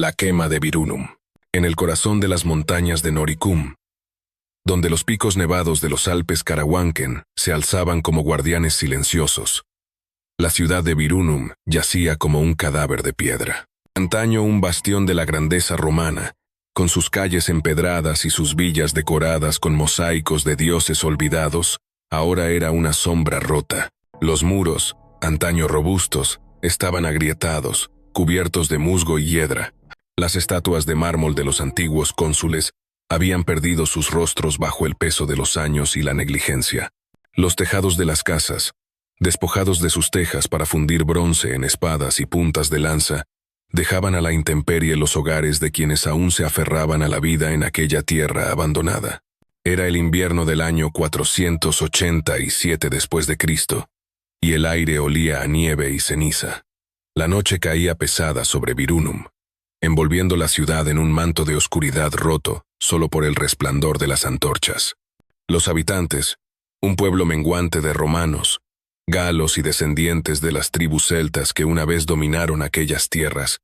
La quema de Virunum, en el corazón de las montañas de Noricum, donde los picos nevados de los Alpes Karawanken se alzaban como guardianes silenciosos. La ciudad de Virunum yacía como un cadáver de piedra. Antaño un bastión de la grandeza romana, con sus calles empedradas y sus villas decoradas con mosaicos de dioses olvidados, ahora era una sombra rota. Los muros, antaño robustos, estaban agrietados, cubiertos de musgo y hiedra. Las estatuas de mármol de los antiguos cónsules habían perdido sus rostros bajo el peso de los años y la negligencia. Los tejados de las casas, despojados de sus tejas para fundir bronce en espadas y puntas de lanza, dejaban a la intemperie los hogares de quienes aún se aferraban a la vida en aquella tierra abandonada. Era el invierno del año 487 después de Cristo, y el aire olía a nieve y ceniza. La noche caía pesada sobre Virunum, envolviendo la ciudad en un manto de oscuridad roto solo por el resplandor de las antorchas. Los habitantes, un pueblo menguante de romanos, galos y descendientes de las tribus celtas que una vez dominaron aquellas tierras,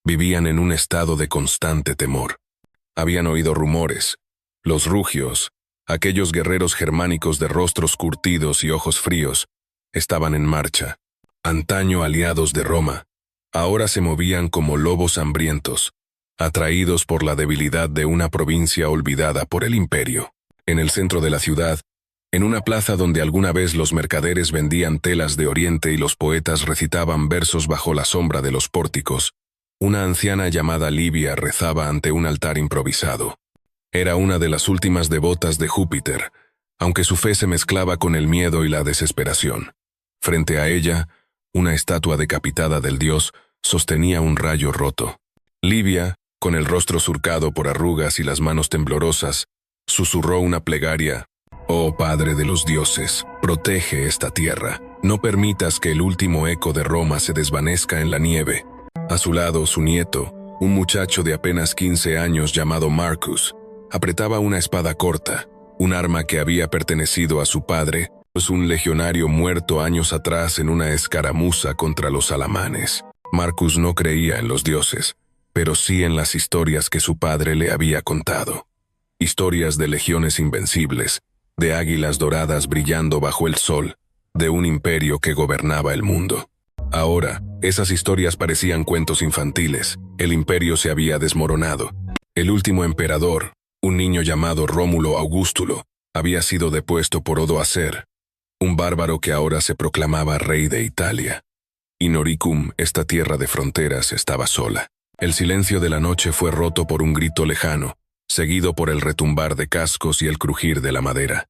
vivían en un estado de constante temor. Habían oído rumores. Los rugios, aquellos guerreros germánicos de rostros curtidos y ojos fríos, estaban en marcha. Antaño aliados de Roma, ahora se movían como lobos hambrientos, atraídos por la debilidad de una provincia olvidada por el imperio. En el centro de la ciudad, en una plaza donde alguna vez los mercaderes vendían telas de Oriente y los poetas recitaban versos bajo la sombra de los pórticos, una anciana llamada Livia rezaba ante un altar improvisado. Era una de las últimas devotas de Júpiter, aunque su fe se mezclaba con el miedo y la desesperación. Frente a ella, una estatua decapitada del dios sostenía un rayo roto. Livia, con el rostro surcado por arrugas y las manos temblorosas, susurró una plegaria: «Oh Padre de los dioses, protege esta tierra. No permitas que el último eco de Roma se desvanezca en la nieve». A su lado, su nieto, un muchacho de apenas 15 años llamado Marcus, apretaba una espada corta, un arma que había pertenecido a su padre, pues un legionario muerto años atrás en una escaramuza contra los alamanes. Marcus no creía en los dioses, pero sí en las historias que su padre le había contado. Historias de legiones invencibles, de águilas doradas brillando bajo el sol, de un imperio que gobernaba el mundo. Ahora, esas historias parecían cuentos infantiles. El imperio se había desmoronado. El último emperador, un niño llamado Rómulo Augustulo, había sido depuesto por Odoacer, un bárbaro que ahora se proclamaba rey de Italia. Y Noricum, esta tierra de fronteras, estaba sola. El silencio de la noche fue roto por un grito lejano, seguido por el retumbar de cascos y el crujir de la madera.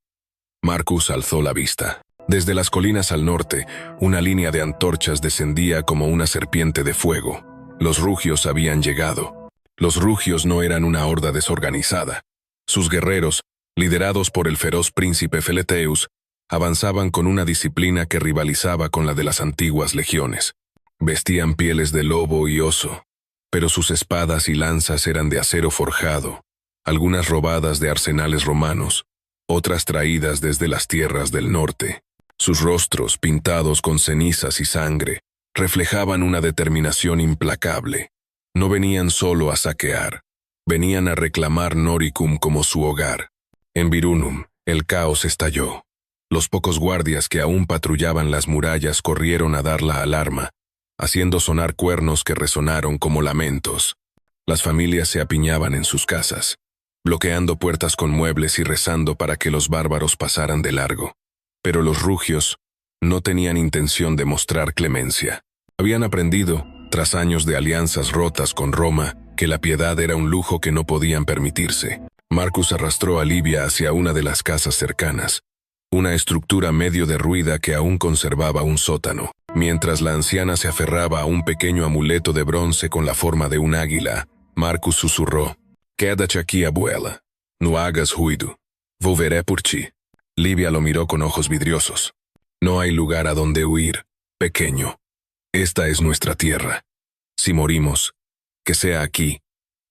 Marcus alzó la vista. Desde las colinas al norte, una línea de antorchas descendía como una serpiente de fuego. Los rugios habían llegado. Los rugios no eran una horda desorganizada. Sus guerreros, liderados por el feroz príncipe Feleteus, avanzaban con una disciplina que rivalizaba con la de las antiguas legiones. Vestían pieles de lobo y oso, pero sus espadas y lanzas eran de acero forjado, algunas robadas de arsenales romanos, otras traídas desde las tierras del norte. Sus rostros, pintados con cenizas y sangre, reflejaban una determinación implacable. No venían solo a saquear, venían a reclamar Noricum como su hogar. En Virunum, el caos estalló. Los pocos guardias que aún patrullaban las murallas corrieron a dar la alarma, haciendo sonar cuernos que resonaron como lamentos. Las familias se apiñaban en sus casas, bloqueando puertas con muebles y rezando para que los bárbaros pasaran de largo. Pero los rugios no tenían intención de mostrar clemencia. Habían aprendido, tras años de alianzas rotas con Roma, que la piedad era un lujo que no podían permitirse. Marcus arrastró a Livia hacia una de las casas cercanas, una estructura medio derruida que aún conservaba un sótano. Mientras la anciana se aferraba a un pequeño amuleto de bronce con la forma de un águila, Marcus susurró: «Quédate aquí, abuela. No hagas ruido. Volveré por ti». Livia lo miró con ojos vidriosos. «No hay lugar a donde huir, pequeño. Esta es nuestra tierra. Si morimos, que sea aquí,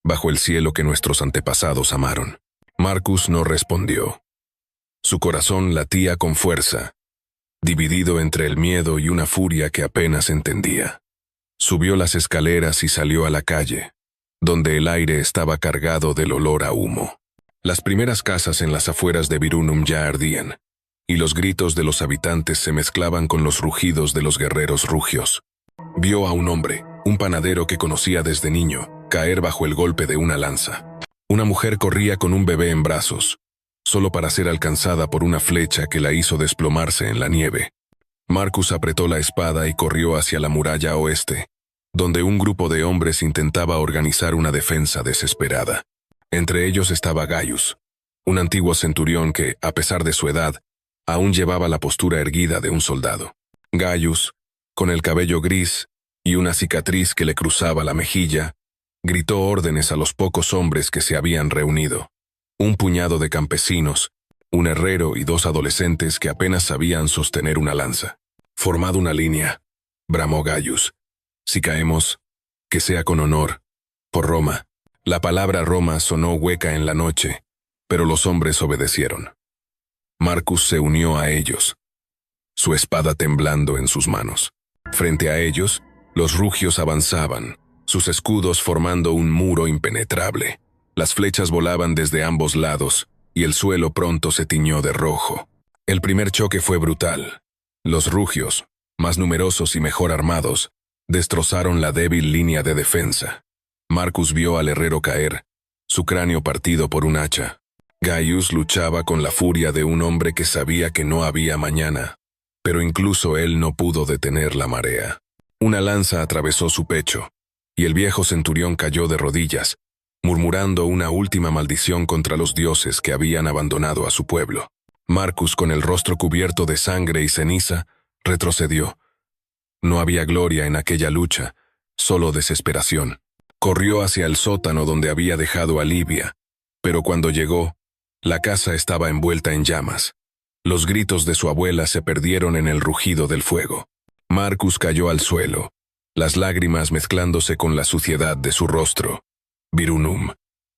bajo el cielo que nuestros antepasados amaron». Marcus no respondió. Su corazón latía con fuerza, dividido entre el miedo y una furia que apenas entendía. Subió las escaleras y salió a la calle. donde el aire estaba cargado del olor a humo. Las primeras casas en las afueras de Virunum ya ardían, y los gritos de los habitantes se mezclaban con los rugidos de los guerreros rugios. Vio a un hombre, un panadero que conocía desde niño, caer bajo el golpe de una lanza. Una mujer corría con un bebé en brazos, solo para ser alcanzada por una flecha que la hizo desplomarse en la nieve. Marcus apretó la espada y corrió hacia la muralla oeste, donde un grupo de hombres intentaba organizar una defensa desesperada. Entre ellos estaba Gaius, un antiguo centurión que, a pesar de su edad, aún llevaba la postura erguida de un soldado. Gaius, con el cabello gris y una cicatriz que le cruzaba la mejilla, gritó órdenes a los pocos hombres que se habían reunido. Un puñado de campesinos, un herrero y 2 adolescentes que apenas sabían sostener una lanza. «Formad una línea», bramó Gaius. «Si caemos, que sea con honor. Por Roma». La palabra Roma sonó hueca en la noche, pero los hombres obedecieron. Marcus se unió a ellos, su espada temblando en sus manos. Frente a ellos, los rugios avanzaban, sus escudos formando un muro impenetrable. Las flechas volaban desde ambos lados, y el suelo pronto se tiñó de rojo. El primer choque fue brutal. Los rugios, más numerosos y mejor armados, destrozaron la débil línea de defensa. Marcus vio al herrero caer, su cráneo partido por un hacha. Gaius luchaba con la furia de un hombre que sabía que no había mañana, pero incluso él no pudo detener la marea. Una lanza atravesó su pecho, y el viejo centurión cayó de rodillas, murmurando una última maldición contra los dioses que habían abandonado a su pueblo. Marcus, con el rostro cubierto de sangre y ceniza, retrocedió. No había gloria en aquella lucha, solo desesperación. Corrió hacia el sótano donde había dejado a Livia, pero cuando llegó, la casa estaba envuelta en llamas. Los gritos de su abuela se perdieron en el rugido del fuego. Marcus cayó al suelo, las lágrimas mezclándose con la suciedad de su rostro. Virunum,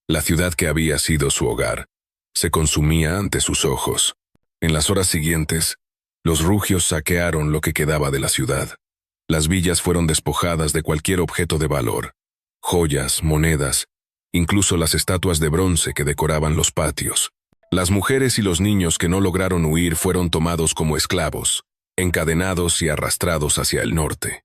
la ciudad que había sido su hogar, se consumía ante sus ojos. En las horas siguientes, los rugios saquearon lo que quedaba de la ciudad. Las villas fueron despojadas de cualquier objeto de valor. Joyas, monedas, incluso las estatuas de bronce que decoraban los patios. Las mujeres y los niños que no lograron huir fueron tomados como esclavos, encadenados y arrastrados hacia el norte.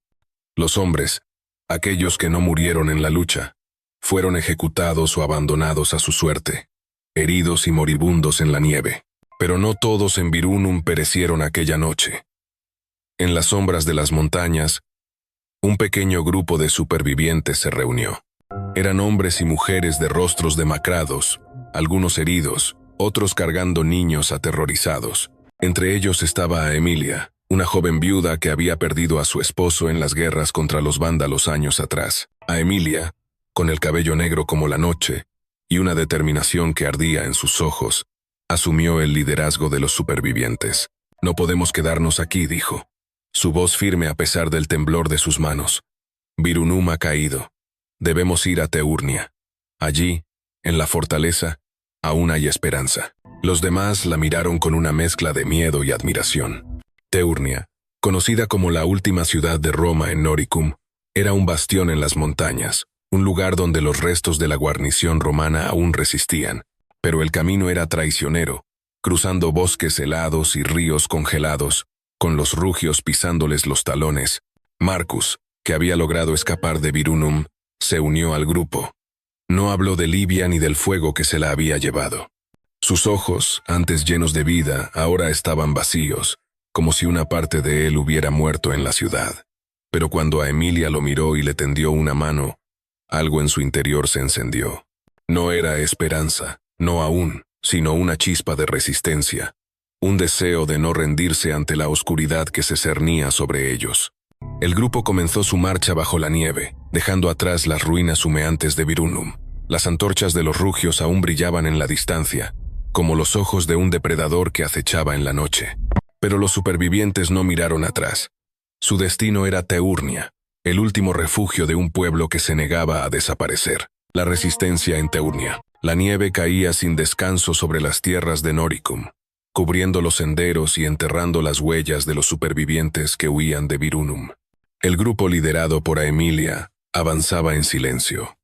Los hombres, aquellos que no murieron en la lucha, fueron ejecutados o abandonados a su suerte, heridos y moribundos en la nieve. Pero no todos en Virunum perecieron aquella noche. En las sombras de las montañas, un pequeño grupo de supervivientes se reunió. Eran hombres y mujeres de rostros demacrados, algunos heridos, otros cargando niños aterrorizados. Entre ellos estaba Emilia, una joven viuda que había perdido a su esposo en las guerras contra los vándalos años atrás. A Emilia, con el cabello negro como la noche, y una determinación que ardía en sus ojos, asumió el liderazgo de los supervivientes. «No podemos quedarnos aquí», dijo, su voz firme a pesar del temblor de sus manos. «Virunum ha caído. Debemos ir a Teurnia. Allí, en la fortaleza, aún hay esperanza». Los demás la miraron con una mezcla de miedo y admiración. Teurnia, conocida como la última ciudad de Roma en Noricum, era un bastión en las montañas, un lugar donde los restos de la guarnición romana aún resistían, pero el camino era traicionero, cruzando bosques helados y ríos congelados, con los rugios pisándoles los talones. Marcus, que había logrado escapar de Virunum, se unió al grupo. No habló de Livia ni del fuego que se la había llevado. Sus ojos, antes llenos de vida, ahora estaban vacíos, como si una parte de él hubiera muerto en la ciudad. Pero cuando a Emilia lo miró y le tendió una mano, algo en su interior se encendió. No era esperanza, no aún, sino una chispa de resistencia, un deseo de no rendirse ante la oscuridad que se cernía sobre ellos. El grupo comenzó su marcha bajo la nieve, dejando atrás las ruinas humeantes de Virunum. Las antorchas de los rugios aún brillaban en la distancia, como los ojos de un depredador que acechaba en la noche. Pero los supervivientes no miraron atrás. Su destino era Teurnia, el último refugio de un pueblo que se negaba a desaparecer. La resistencia en Teurnia. La nieve caía sin descanso sobre las tierras de Noricum, cubriendo los senderos y enterrando las huellas de los supervivientes que huían de Virunum. El grupo liderado por Emilia avanzaba en silencio.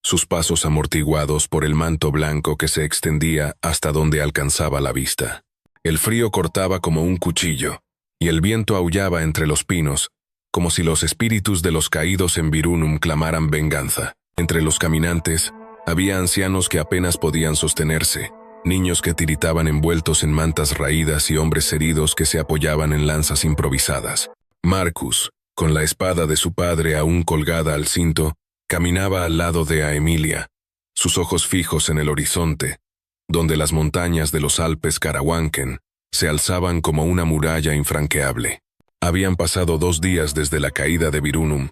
sus pasos amortiguados por el manto blanco que se extendía hasta donde alcanzaba la vista. El frío cortaba como un cuchillo, y el viento aullaba entre los pinos, como si los espíritus de los caídos en Virunum clamaran venganza. Entre los caminantes, había ancianos que apenas podían sostenerse, niños que tiritaban envueltos en mantas raídas y hombres heridos que se apoyaban en lanzas improvisadas. Marcus, con la espada de su padre aún colgada al cinto, caminaba al lado de Aemilia, sus ojos fijos en el horizonte, donde las montañas de los Alpes Karawanken se alzaban como una muralla infranqueable. Habían pasado 2 días desde la caída de Virunum,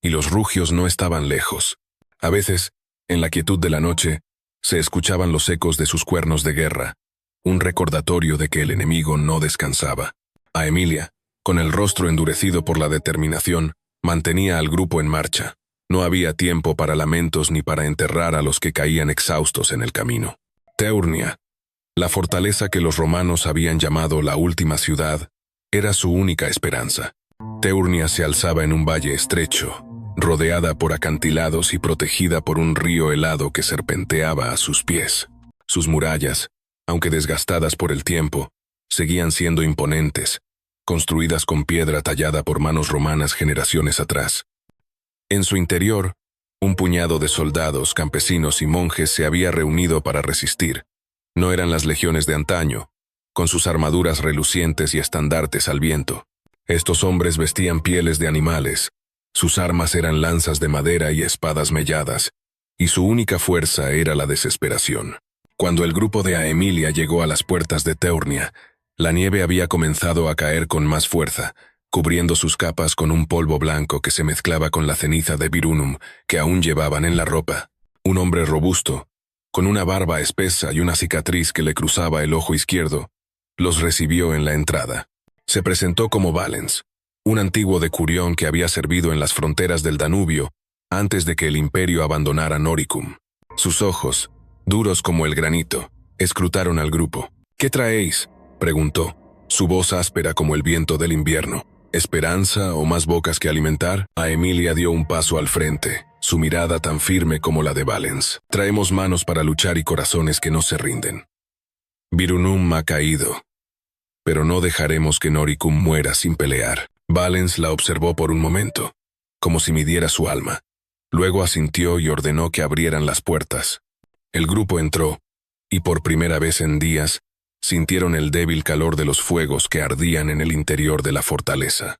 y los rugios no estaban lejos. A veces, en la quietud de la noche, se escuchaban los ecos de sus cuernos de guerra, un recordatorio de que el enemigo no descansaba. Aemilia, con el rostro endurecido por la determinación, mantenía al grupo en marcha. No había tiempo para lamentos ni para enterrar a los que caían exhaustos en el camino. Teurnia, la fortaleza que los romanos habían llamado la última ciudad, era su única esperanza. Teurnia se alzaba en un valle estrecho, rodeada por acantilados y protegida por un río helado que serpenteaba a sus pies. Sus murallas, aunque desgastadas por el tiempo, seguían siendo imponentes, construidas con piedra tallada por manos romanas generaciones atrás. En su interior, un puñado de soldados, campesinos y monjes se había reunido para resistir. No eran las legiones de antaño, con sus armaduras relucientes y estandartes al viento. Estos hombres vestían pieles de animales, sus armas eran lanzas de madera y espadas melladas, y su única fuerza era la desesperación. Cuando el grupo de Aemilia llegó a las puertas de Teurnia, la nieve había comenzado a caer con más fuerza, cubriendo sus capas con un polvo blanco que se mezclaba con la ceniza de Virunum que aún llevaban en la ropa. Un hombre robusto, con una barba espesa y una cicatriz que le cruzaba el ojo izquierdo, los recibió en la entrada. Se presentó como Valens, un antiguo decurión que había servido en las fronteras del Danubio antes de que el imperio abandonara Noricum. Sus ojos, duros como el granito, escrutaron al grupo. «¿Qué traéis?», preguntó, su voz áspera como el viento del invierno. ¿Esperanza o más bocas que alimentar? Aemilia dio un paso al frente, su mirada tan firme como la de Valens. «Traemos manos para luchar y corazones que no se rinden. Virunum ha caído, pero no dejaremos que Noricum muera sin pelear». Valens la observó por un momento, como si midiera su alma. Luego asintió y ordenó que abrieran las puertas. El grupo entró, y por primera vez en días, sintieron el débil calor de los fuegos que ardían en el interior de la fortaleza.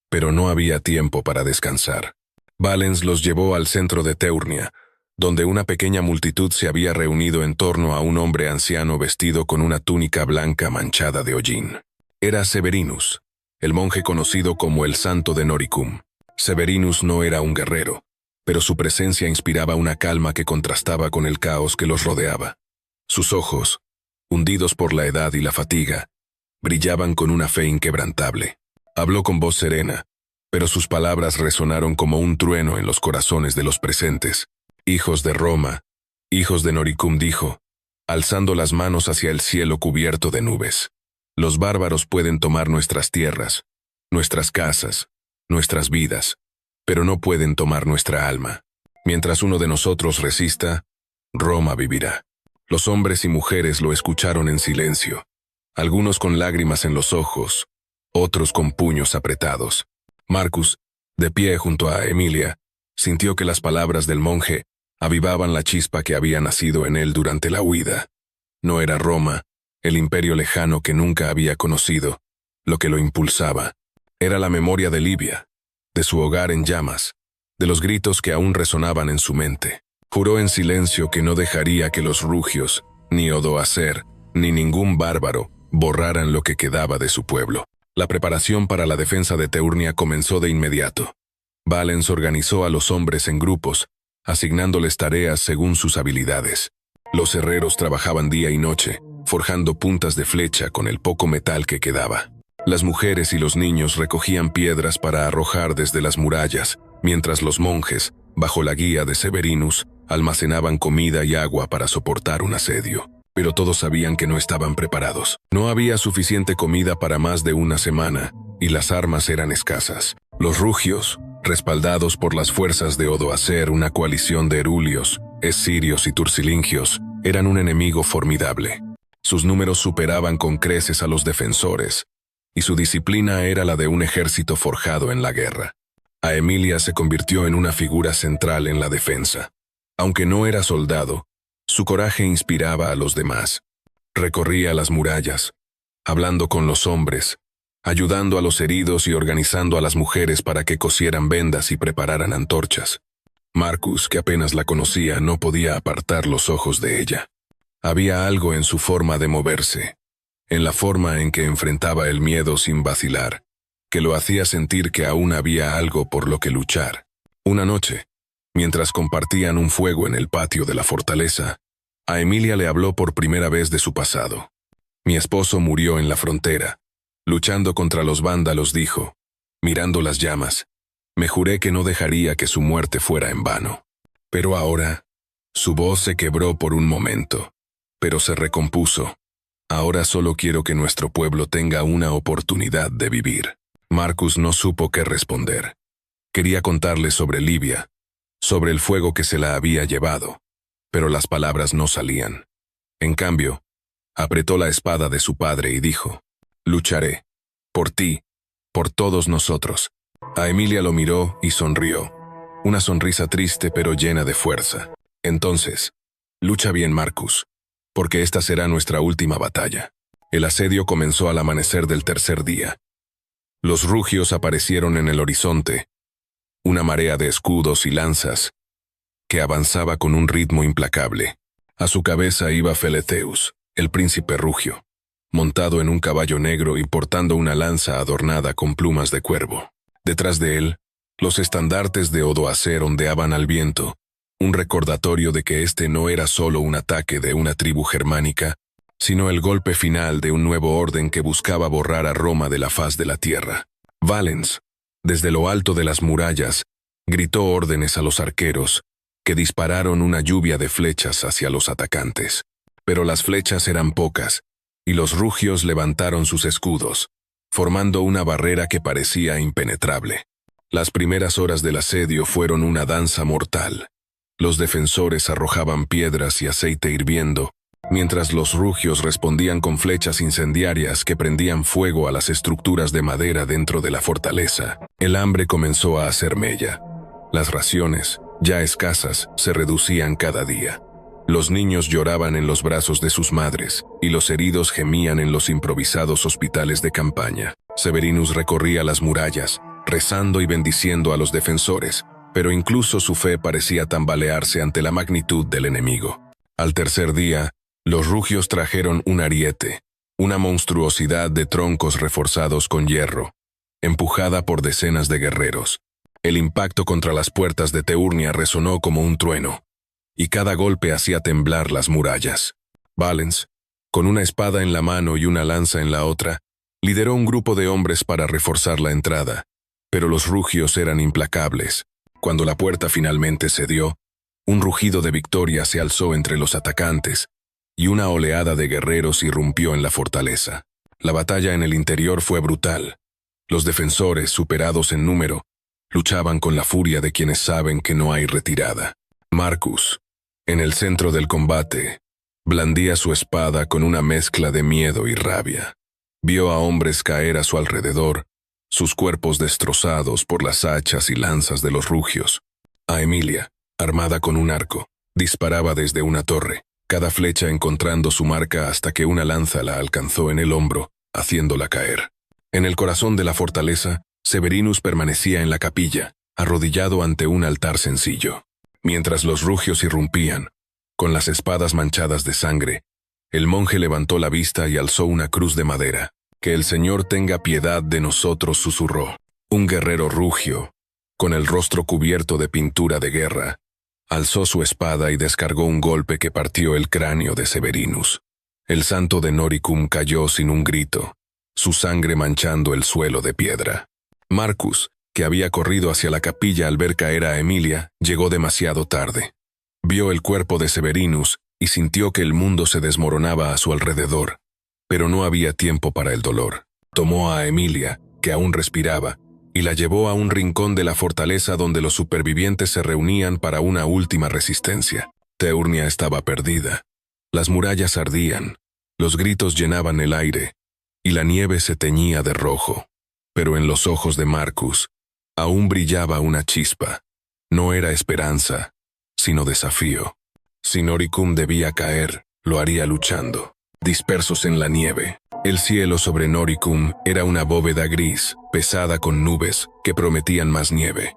Pero no había tiempo para descansar. Valens los llevó al centro de Teurnia, donde una pequeña multitud se había reunido en torno a un hombre anciano vestido con una túnica blanca manchada de hollín. Era Severinus, el monje conocido como el Santo de Noricum. Severinus no era un guerrero, pero su presencia inspiraba una calma que contrastaba con el caos que los rodeaba. Sus ojos, hundidos por la edad y la fatiga, brillaban con una fe inquebrantable. Habló con voz serena, pero sus palabras resonaron como un trueno en los corazones de los presentes. «Hijos de Roma, hijos de Noricum», dijo, alzando las manos hacia el cielo cubierto de nubes. «Los bárbaros pueden tomar nuestras tierras, nuestras casas, nuestras vidas, pero no pueden tomar nuestra alma. Mientras uno de nosotros resista, Roma vivirá». Los hombres y mujeres lo escucharon en silencio, algunos con lágrimas en los ojos, otros con puños apretados. Marcus, de pie junto a Emilia, sintió que las palabras del monje avivaban la chispa que había nacido en él durante la huida. No era Roma, el imperio lejano que nunca había conocido, lo que lo impulsaba. Era la memoria de Libia, de su hogar en llamas, de los gritos que aún resonaban en su mente. Juró en silencio que no dejaría que los rugios, ni Odoacer, ni ningún bárbaro, borraran lo que quedaba de su pueblo. La preparación para la defensa de Teurnia comenzó de inmediato. Valens organizó a los hombres en grupos, asignándoles tareas según sus habilidades. Los herreros trabajaban día y noche, forjando puntas de flecha con el poco metal que quedaba. Las mujeres y los niños recogían piedras para arrojar desde las murallas, mientras los monjes, bajo la guía de Severinus, almacenaban comida y agua para soportar un asedio. Pero todos sabían que no estaban preparados. No había suficiente comida para más de una semana, y las armas eran escasas. Los rugios, respaldados por las fuerzas de Odoacer, una coalición de erulios, Escirios y turcilingios eran un enemigo formidable. Sus números superaban con creces a los defensores, y su disciplina era la de un ejército forjado en la guerra. Aemilia se convirtió en una figura central en la defensa. Aunque no era soldado, su coraje inspiraba a los demás. Recorría las murallas, hablando con los hombres, ayudando a los heridos y organizando a las mujeres para que cosieran vendas y prepararan antorchas. Marcus, que apenas la conocía, no podía apartar los ojos de ella. Había algo en su forma de moverse, en la forma en que enfrentaba el miedo sin vacilar, que lo hacía sentir que aún había algo por lo que luchar. Una noche, mientras compartían un fuego en el patio de la fortaleza, Aemilia le habló por primera vez de su pasado. Mi esposo murió en la frontera. Luchando contra los vándalos, dijo, mirando las llamas. Me juré que no dejaría que su muerte fuera en vano. Pero ahora, su voz se quebró por un momento, pero se recompuso. Ahora solo quiero que nuestro pueblo tenga una oportunidad de vivir. Marcus no supo qué responder. Quería contarle sobre Libia, sobre el fuego que se la había llevado, pero las palabras no salían. En cambio, apretó la espada de su padre y dijo, lucharé, por ti, por todos nosotros. Aemilia lo miró y sonrió, una sonrisa triste pero llena de fuerza. Entonces, lucha bien, Marcus, porque esta será nuestra última batalla. El asedio comenzó al amanecer del tercer día. Los rugios aparecieron en el horizonte, una marea de escudos y lanzas, que avanzaba con un ritmo implacable. A su cabeza iba Feletheus, el príncipe rugio, montado en un caballo negro y portando una lanza adornada con plumas de cuervo. Detrás de él, los estandartes de Odoacer ondeaban al viento, un recordatorio de que este no era solo un ataque de una tribu germánica, sino el golpe final de un nuevo orden que buscaba borrar a Roma de la faz de la tierra. Valens, desde lo alto de las murallas, gritó órdenes a los arqueros, que dispararon una lluvia de flechas hacia los atacantes. Pero las flechas eran pocas, y los rugios levantaron sus escudos, formando una barrera que parecía impenetrable. Las primeras horas del asedio fueron una danza mortal. Los defensores arrojaban piedras y aceite hirviendo, mientras los rugios respondían con flechas incendiarias que prendían fuego a las estructuras de madera dentro de la fortaleza. El hambre comenzó a hacer mella. Las raciones, ya escasas, se reducían cada día. Los niños lloraban en los brazos de sus madres, y los heridos gemían en los improvisados hospitales de campaña. Severinus recorría las murallas, rezando y bendiciendo a los defensores, pero incluso su fe parecía tambalearse ante la magnitud del enemigo. Al tercer día, los rugios trajeron un ariete, una monstruosidad de troncos reforzados con hierro, empujada por decenas de guerreros. El impacto contra las puertas de Teurnia resonó como un trueno, y cada golpe hacía temblar las murallas. Valens, con una espada en la mano y una lanza en la otra, lideró un grupo de hombres para reforzar la entrada, pero los rugios eran implacables. Cuando la puerta finalmente cedió, un rugido de victoria se alzó entre los atacantes, y una oleada de guerreros irrumpió en la fortaleza. La batalla en el interior fue brutal. Los defensores, superados en número, luchaban con la furia de quienes saben que no hay retirada. Marcus, en el centro del combate, blandía su espada con una mezcla de miedo y rabia. Vio a hombres caer a su alrededor, sus cuerpos destrozados por las hachas y lanzas de los rugios. Aemilia, armada con un arco, disparaba desde una torre, cada flecha encontrando su marca hasta que una lanza la alcanzó en el hombro, haciéndola caer. En el corazón de la fortaleza, Severinus permanecía en la capilla, arrodillado ante un altar sencillo. Mientras los rugios irrumpían, con las espadas manchadas de sangre, el monje levantó la vista y alzó una cruz de madera. «Que el Señor tenga piedad de nosotros», susurró. Un guerrero rugio, con el rostro cubierto de pintura de guerra, alzó su espada y descargó un golpe que partió el cráneo de Severinus. El santo de Noricum cayó sin un grito, su sangre manchando el suelo de piedra. Marcus, que había corrido hacia la capilla al ver caer a Emilia, llegó demasiado tarde. Vio el cuerpo de Severinus y sintió que el mundo se desmoronaba a su alrededor, pero no había tiempo para el dolor. Tomó a Emilia, que aún respiraba, y la llevó a un rincón de la fortaleza donde los supervivientes se reunían para una última resistencia. Teurnia estaba perdida. Las murallas ardían, los gritos llenaban el aire, y la nieve se teñía de rojo. Pero en los ojos de Marcus aún brillaba una chispa. No era esperanza, sino desafío. Si Noricum debía caer, lo haría luchando. Dispersos en la nieve, el cielo sobre Noricum era una bóveda gris, pesada con nubes que prometían más nieve.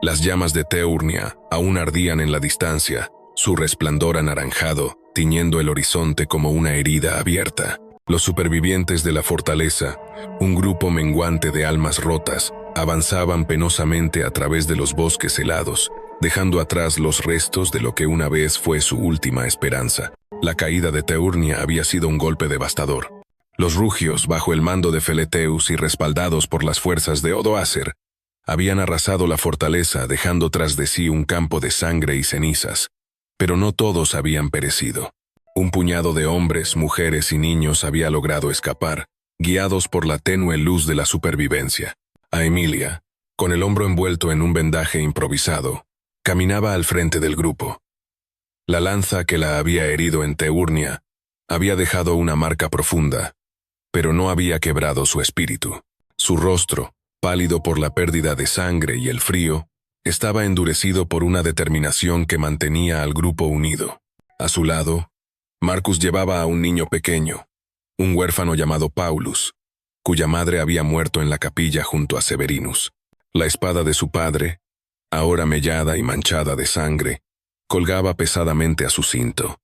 Las llamas de Teurnia aún ardían en la distancia, su resplandor anaranjado tiñendo el horizonte como una herida abierta. Los supervivientes de la fortaleza, un grupo menguante de almas rotas, avanzaban penosamente a través de los bosques helados, dejando atrás los restos de lo que una vez fue su última esperanza. La caída de Teurnia había sido un golpe devastador. Los rugios, bajo el mando de Feleteus y respaldados por las fuerzas de Odoacer, habían arrasado la fortaleza, dejando tras de sí un campo de sangre y cenizas. Pero no todos habían perecido. Un puñado de hombres, mujeres y niños había logrado escapar, guiados por la tenue luz de la supervivencia. Aemilia, con el hombro envuelto en un vendaje improvisado, caminaba al frente del grupo. La lanza que la había herido en Teurnia había dejado una marca profunda, pero no había quebrado su espíritu. Su rostro, pálido por la pérdida de sangre y el frío, estaba endurecido por una determinación que mantenía al grupo unido. A su lado, Marcus llevaba a un niño pequeño, un huérfano llamado Paulus, cuya madre había muerto en la capilla junto a Severinus. La espada de su padre, ahora mellada y manchada de sangre, colgaba pesadamente a su cinto.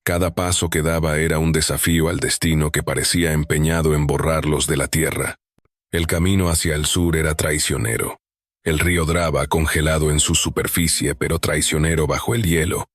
Cada paso que daba era un desafío al destino que parecía empeñado en borrarlos de la tierra. El camino hacia el sur era traicionero. El río Drava, congelado en su superficie pero traicionero bajo el hielo,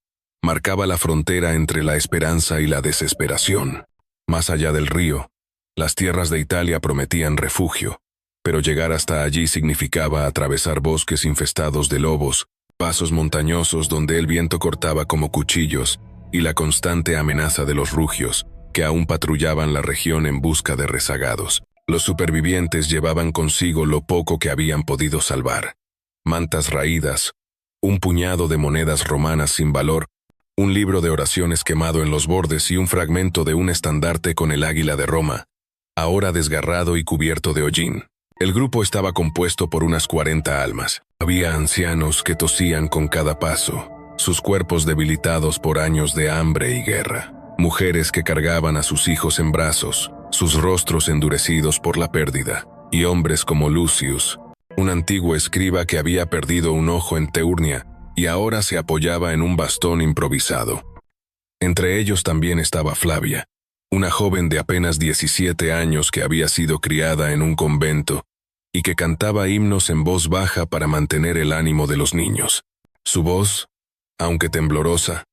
marcaba la frontera entre la esperanza y la desesperación. Más allá del río, las tierras de Italia prometían refugio, pero llegar hasta allí significaba atravesar bosques infestados de lobos, pasos montañosos donde el viento cortaba como cuchillos, y la constante amenaza de los rugios, que aún patrullaban la región en busca de rezagados. Los supervivientes llevaban consigo lo poco que habían podido salvar: mantas raídas, un puñado de monedas romanas sin valor, un libro de oraciones quemado en los bordes y un fragmento de un estandarte con el águila de Roma, ahora desgarrado y cubierto de hollín. El grupo estaba compuesto por unas 40 almas. Había ancianos que tosían con cada paso, sus cuerpos debilitados por años de hambre y guerra. Mujeres que cargaban a sus hijos en brazos, sus rostros endurecidos por la pérdida. Y hombres como Lucius, un antiguo escriba que había perdido un ojo en Teurnia y ahora se apoyaba en un bastón improvisado. Entre ellos también estaba Flavia, una joven de apenas 17 años que había sido criada en un convento y que cantaba himnos en voz baja para mantener el ánimo de los niños. Su voz, aunque temblorosa,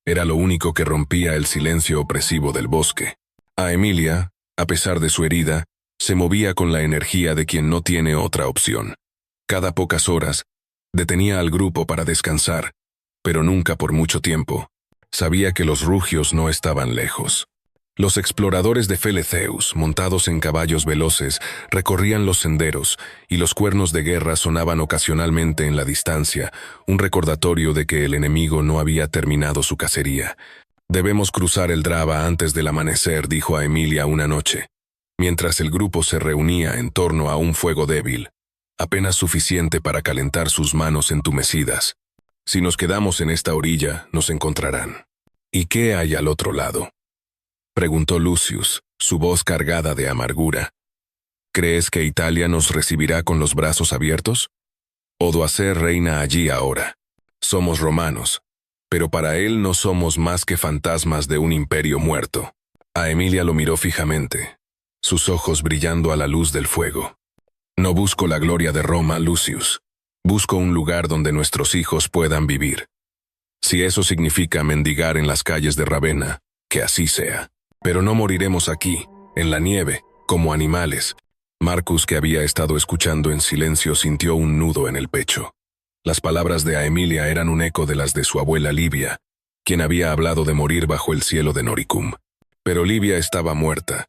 era lo único que rompía el silencio opresivo del bosque. Aemilia, a pesar de su herida, se movía con la energía de quien no tiene otra opción. Cada pocas horas, detenía al grupo para descansar, pero nunca por mucho tiempo. Sabía que los rugios no estaban lejos. Los exploradores de Feleteus, montados en caballos veloces, recorrían los senderos, y los cuernos de guerra sonaban ocasionalmente en la distancia, un recordatorio de que el enemigo no había terminado su cacería. «Debemos cruzar el Drava antes del amanecer», dijo a Emilia una noche, mientras el grupo se reunía en torno a un fuego débil, apenas suficiente para calentar sus manos entumecidas. «Si nos quedamos en esta orilla, nos encontrarán». «¿Y qué hay al otro lado?», preguntó Lucius, su voz cargada de amargura. «¿Crees que Italia nos recibirá con los brazos abiertos? Odoacer reina allí ahora. Somos romanos, pero para él no somos más que fantasmas de un imperio muerto». A Emilia lo miró fijamente, sus ojos brillando a la luz del fuego. «No busco la gloria de Roma, Lucius. Busco un lugar donde nuestros hijos puedan vivir. Si eso significa mendigar en las calles de Ravenna, que así sea. Pero no moriremos aquí, en la nieve, como animales». Marcus, que había estado escuchando en silencio, sintió un nudo en el pecho. Las palabras de Aemilia eran un eco de las de su abuela Livia, quien había hablado de morir bajo el cielo de Noricum. Pero Livia estaba muerta,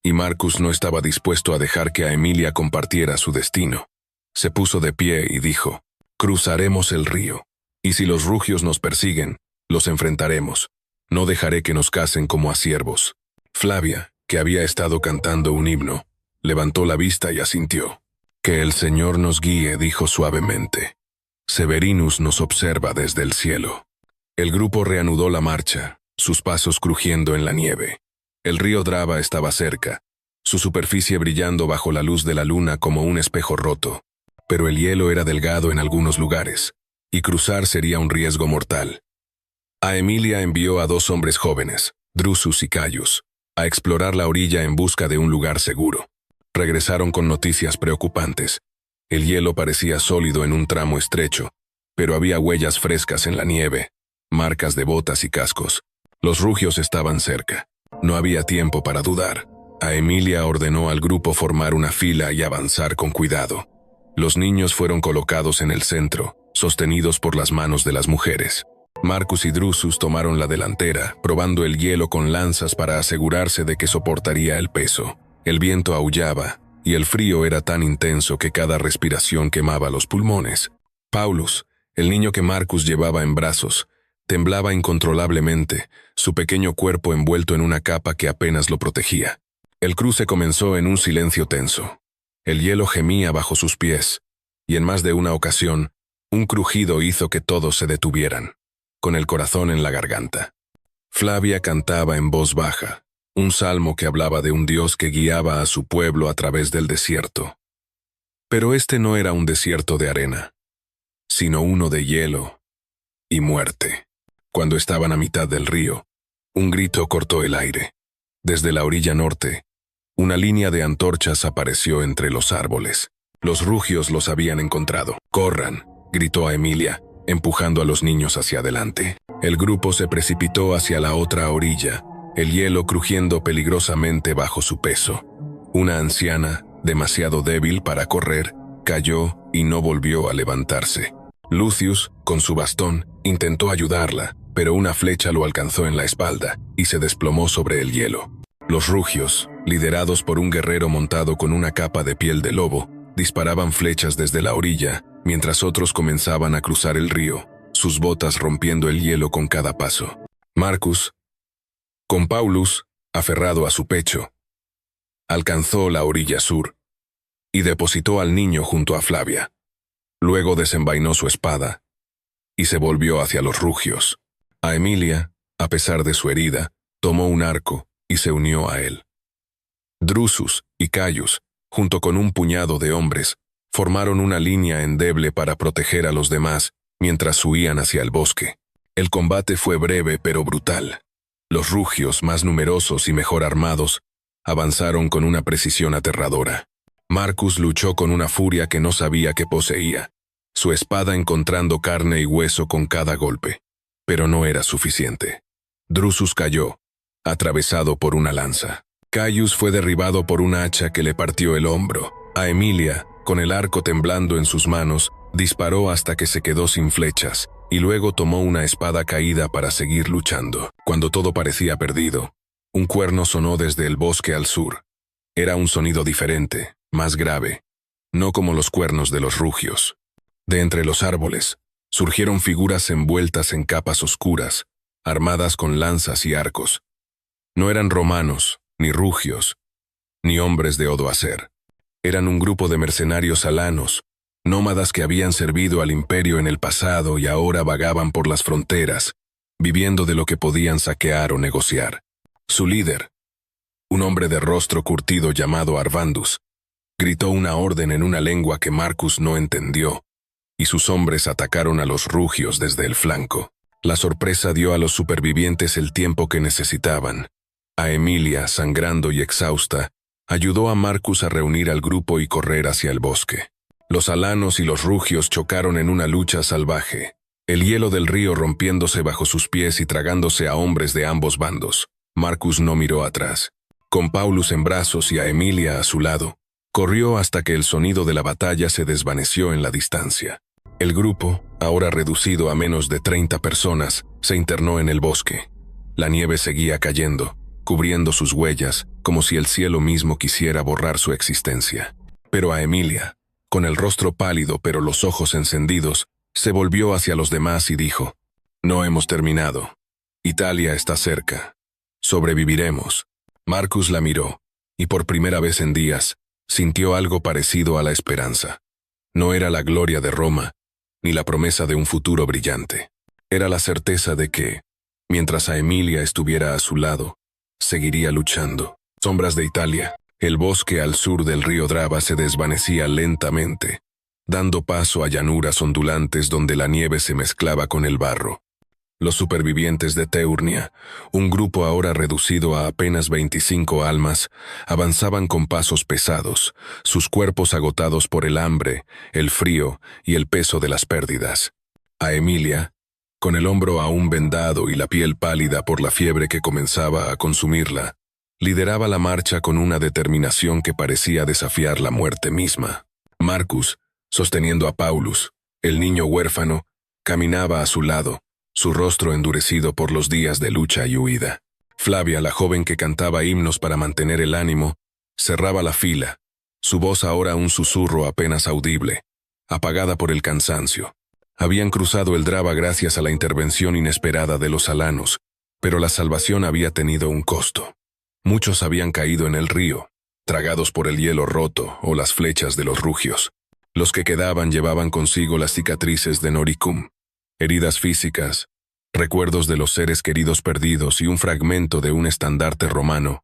y Marcus no estaba dispuesto a dejar que Aemilia compartiera su destino. Se puso de pie y dijo: «Cruzaremos el río, y si los rugios nos persiguen, Los enfrentaremos. No dejaré que nos casen como a siervos. Flavia, que había estado cantando un himno, levantó la vista y asintió. Que el Señor nos guíe, dijo suavemente. Severinus nos observa desde el cielo. El grupo reanudó la marcha, sus pasos crujiendo en la nieve. El río Drava estaba cerca, su superficie brillando bajo la luz de la luna como un espejo roto. Pero el hielo era delgado en algunos lugares, y cruzar sería un riesgo mortal. Aemilia envió a 2 hombres jóvenes, Drusus y Caius, a explorar la orilla en busca de un lugar seguro. Regresaron con noticias preocupantes. El hielo parecía sólido en un tramo estrecho, pero había huellas frescas en la nieve, marcas de botas y cascos. Los rugios estaban cerca. No había tiempo para dudar. Aemilia ordenó al grupo formar una fila y avanzar con cuidado. Los niños fueron colocados en el centro, sostenidos por las manos de las mujeres. Marcus y Drusus tomaron la delantera, probando el hielo con lanzas para asegurarse de que soportaría el peso. El viento aullaba, y el frío era tan intenso que cada respiración quemaba los pulmones. Paulus, el niño que Marcus llevaba en brazos, temblaba incontrolablemente, su pequeño cuerpo envuelto en una capa que apenas lo protegía. El cruce comenzó en un silencio tenso. El hielo gemía bajo sus pies, y en más de una ocasión, un crujido hizo que todos se detuvieran, con el corazón en la garganta. Flavia cantaba en voz baja, un salmo que hablaba de un Dios que guiaba a su pueblo a través del desierto. Pero este no era un desierto de arena, sino uno de hielo y muerte. Cuando estaban a mitad del río, un grito cortó el aire. Desde la orilla norte, una línea de antorchas apareció entre los árboles. Los rugios los habían encontrado. «¡Corran!», gritó Aemilia, empujando a los niños hacia adelante. El grupo se precipitó hacia la otra orilla, el hielo crujiendo peligrosamente bajo su peso. Una anciana, demasiado débil para correr, cayó y no volvió a levantarse. Lucius, con su bastón, intentó ayudarla, pero una flecha lo alcanzó en la espalda y se desplomó sobre el hielo. Los rugios, liderados por un guerrero montado con una capa de piel de lobo, disparaban flechas desde la orilla, mientras otros comenzaban a cruzar el río, sus botas rompiendo el hielo con cada paso. Marcus, con Paulus, aferrado a su pecho, alcanzó la orilla sur y depositó al niño junto a Flavia. Luego desenvainó su espada y se volvió hacia los rugios. Aemilia, a pesar de su herida, tomó un arco y se unió a él. Drusus y Caius, junto con un puñado de hombres, formaron una línea endeble para proteger a los demás mientras huían hacia el bosque. El combate fue breve pero brutal. Los rugios, más numerosos y mejor armados, avanzaron con una precisión aterradora. Marcus luchó con una furia que no sabía que poseía, su espada encontrando carne y hueso con cada golpe. Pero no era suficiente. Drusus cayó, atravesado por una lanza. Caius fue derribado por un hacha que le partió el hombro. Aemilia, con el arco temblando en sus manos, disparó hasta que se quedó sin flechas, y luego tomó una espada caída para seguir luchando. Cuando todo parecía perdido, un cuerno sonó desde el bosque al sur. Era un sonido diferente, más grave, no como los cuernos de los rugios. De entre los árboles, surgieron figuras envueltas en capas oscuras, armadas con lanzas y arcos. No eran romanos, ni rugios, ni hombres de Odoacer. Eran un grupo de mercenarios alanos, nómadas que habían servido al imperio en el pasado y ahora vagaban por las fronteras, viviendo de lo que podían saquear o negociar. Su líder, un hombre de rostro curtido llamado Arvandus, gritó una orden en una lengua que Marcus no entendió, y sus hombres atacaron a los rugios desde el flanco. La sorpresa dio a los supervivientes el tiempo que necesitaban. Aemilia, sangrando y exhausta, ayudó a Marcus a reunir al grupo y correr hacia el bosque. Los alanos y los rugios chocaron en una lucha salvaje, el hielo del río rompiéndose bajo sus pies y tragándose a hombres de ambos bandos. Marcus no miró atrás. Con Paulus en brazos y Aemilia a su lado, corrió hasta que el sonido de la batalla se desvaneció en la distancia. El grupo, ahora reducido a menos de 30 personas, se internó en el bosque. La nieve seguía cayendo, cubriendo sus huellas, como si el cielo mismo quisiera borrar su existencia. Pero Aemilia, con el rostro pálido pero los ojos encendidos, se volvió hacia los demás y dijo: No hemos terminado. Italia está cerca. Sobreviviremos. Marcus la miró, y por primera vez en días, sintió algo parecido a la esperanza. No era la gloria de Roma, ni la promesa de un futuro brillante. Era la certeza de que, mientras Aemilia estuviera a su lado, seguiría luchando. Sombras de Italia. El bosque al sur del río Drava se desvanecía lentamente, dando paso a llanuras ondulantes donde la nieve se mezclaba con el barro. Los supervivientes de Teurnia, un grupo ahora reducido a apenas 25 almas, avanzaban con pasos pesados, sus cuerpos agotados por el hambre, el frío y el peso de las pérdidas. Aemilia, con el hombro aún vendado y la piel pálida por la fiebre que comenzaba a consumirla, lideraba la marcha con una determinación que parecía desafiar la muerte misma. Marcus, sosteniendo a Paulus, el niño huérfano, caminaba a su lado, su rostro endurecido por los días de lucha y huida. Flavia, la joven que cantaba himnos para mantener el ánimo, cerraba la fila, su voz ahora un susurro apenas audible, apagada por el cansancio. Habían cruzado el Drava gracias a la intervención inesperada de los alanos, pero la salvación había tenido un costo. Muchos habían caído en el río, tragados por el hielo roto o las flechas de los rugios. Los que quedaban llevaban consigo las cicatrices de Noricum, heridas físicas, recuerdos de los seres queridos perdidos y un fragmento de un estandarte romano,